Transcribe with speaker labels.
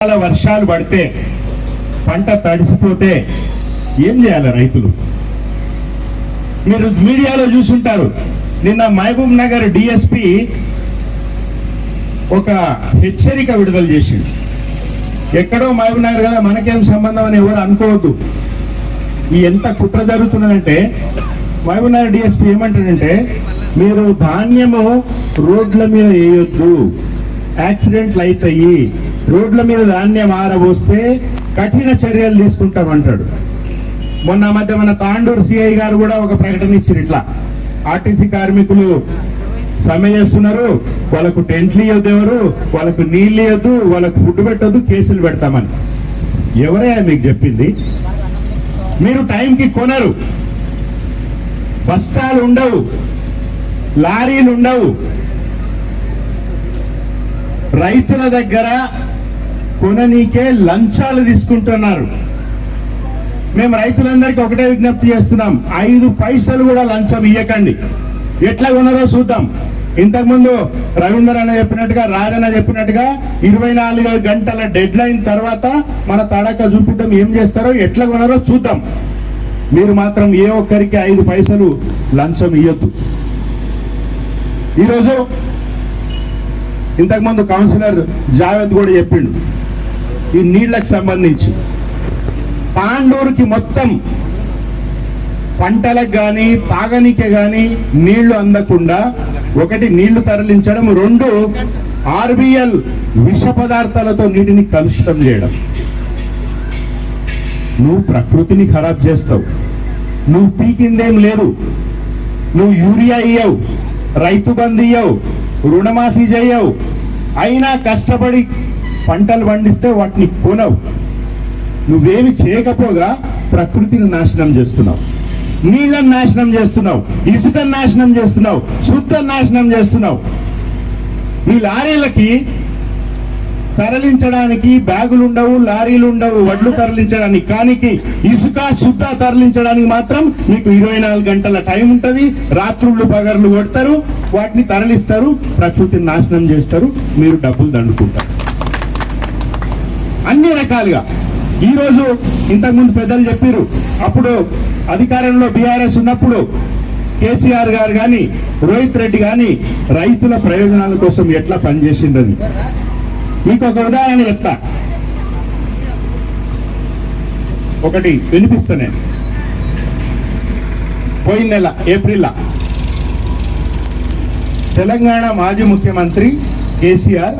Speaker 1: వర్షాలు పడితే పంట తడిసిపోతే ఏం చేయాలి రైతులు? మీరు మీడియాలో చూసుంటారు. నిన్న మహబూబ్ నగర్ డిఎస్పి ఒక హెచ్చరిక విడుదల చేసిండు. ఎక్కడో మహబూబ్ నగర్ కదా, మనకేం సంబంధం అని ఎవరు అనుకోవద్దు. ఈ ఎంత కుట్ర జరుగుతున్నదంటే మహబూబ్ నగర్ డిఎస్పి ఏమంటాడంటే, మీరు ధాన్యము రోడ్ల మీద వేయొద్దు, యాక్సిడెంట్లు అవుతాయి, రోడ్ల మీద ధాన్యం ఆరబోస్తే కఠిన చర్యలు తీసుకుంటామంటాడు. మొన్న మధ్య మన తాండూరు సిఐ గారు కూడా ఒక ప్రకటన ఇచ్చారు. ఇట్లా ఆర్టీసీ కార్మికులు సమ్మె చేస్తున్నారు, వాళ్ళకు టెంట్లు ఇవ్వద్దు, ఎవరు వాళ్ళకు నీళ్ళు ఇవ్వద్దు, వాళ్ళకు ఫుడ్ పెట్టొద్దు, కేసులు పెడతామని. ఎవరైనా మీకు చెప్పింది? మీరు టైంకి కొనరు, బస్తాలు ఉండవు, లారీలు ఉండవు, రైతుల దగ్గర కొననీకే లంచాలు తీసుకుంటున్నారు. మేము రైతులందరికీ ఒకటే విజ్ఞప్తి చేస్తున్నాం, 5 పైసలు కూడా లంచం ఇయ్యకండి. ఎట్లా కొన్నారో చూద్దాం. ఇంతకుముందు రవీందర్ అన్న చెప్పినట్టుగా, రాజన్న చెప్పినట్టుగా 24 గంటల డెడ్ లైన్ తర్వాత మన తడక చూపిద్దాం, ఏం చేస్తారో ఎట్లా కొన్నారో చూద్దాం. మీరు మాత్రం ఏ ఒక్కరికి 5 పైసలు లంచం ఇయ్యొద్దు. ఈరోజు ఇంతకుముందు కౌన్సిలర్ జావేద్ కూడా చెప్పిండు, ఈ నీళ్లకు సంబంధించి తాండూరుకి మొత్తం పంటలకు కానీ తాగనీకే కానీ నీళ్లు అందకుండా, ఒకటి నీళ్లు తరలించడం, 2 ఆర్బిఎల్ విష పదార్థాలతో నీటిని కలుషితం చేయడం. నువ్వు ప్రకృతిని ఖరాబ్ చేస్తావు. నువ్వు పీకిందేం లేదు. నువ్వు యూరియా ఇయ్యవు, రైతు బంధు ఇయ్యవు, రుణమాఫీ చేయవు, అయినా కష్టపడి పంటలు పండిస్తే వాటిని కొనవు. నువ్వేమి చేయకపోగా ప్రకృతిని నాశనం చేస్తున్నావు, నీళ్ళని నాశనం చేస్తున్నావు, ఇసుకను నాశనం చేస్తున్నావు, శుద్ధ నాశనం చేస్తున్నావు. ఈ లారీలకి తరలించడానికి బ్యాగులు ఉండవు, లారీలు ఉండవు, వడ్లు తరలించడానికి. కానీ ఇసుక శుద్ధ తరలించడానికి మాత్రం మీకు 24 గంటల టైం ఉంటుంది. రాత్రుళ్ళు పగర్లు కొడతారు, వాటిని తరలిస్తారు, ప్రకృతిని నాశనం చేస్తారు, మీరు డబ్బులు దండుకుంటారు. అన్ని రకాలుగా ఈరోజు ఇంతకుముందు పెద్దలు చెప్పారు, అప్పుడు అధికారంలో బీఆర్ఎస్ ఉన్నప్పుడు కేసీఆర్ గారు కానీ రోహిత్ రెడ్డి కానీ రైతుల ప్రయోజనాల కోసం ఎట్లా పనిచేసిందని మీకు ఒక ఉదాహరణ చెప్తా. ఒకటి వినిపిస్తా నేను. పోయిన నెల ఏప్రిల్లో తెలంగాణ మాజీ ముఖ్యమంత్రి కేసీఆర్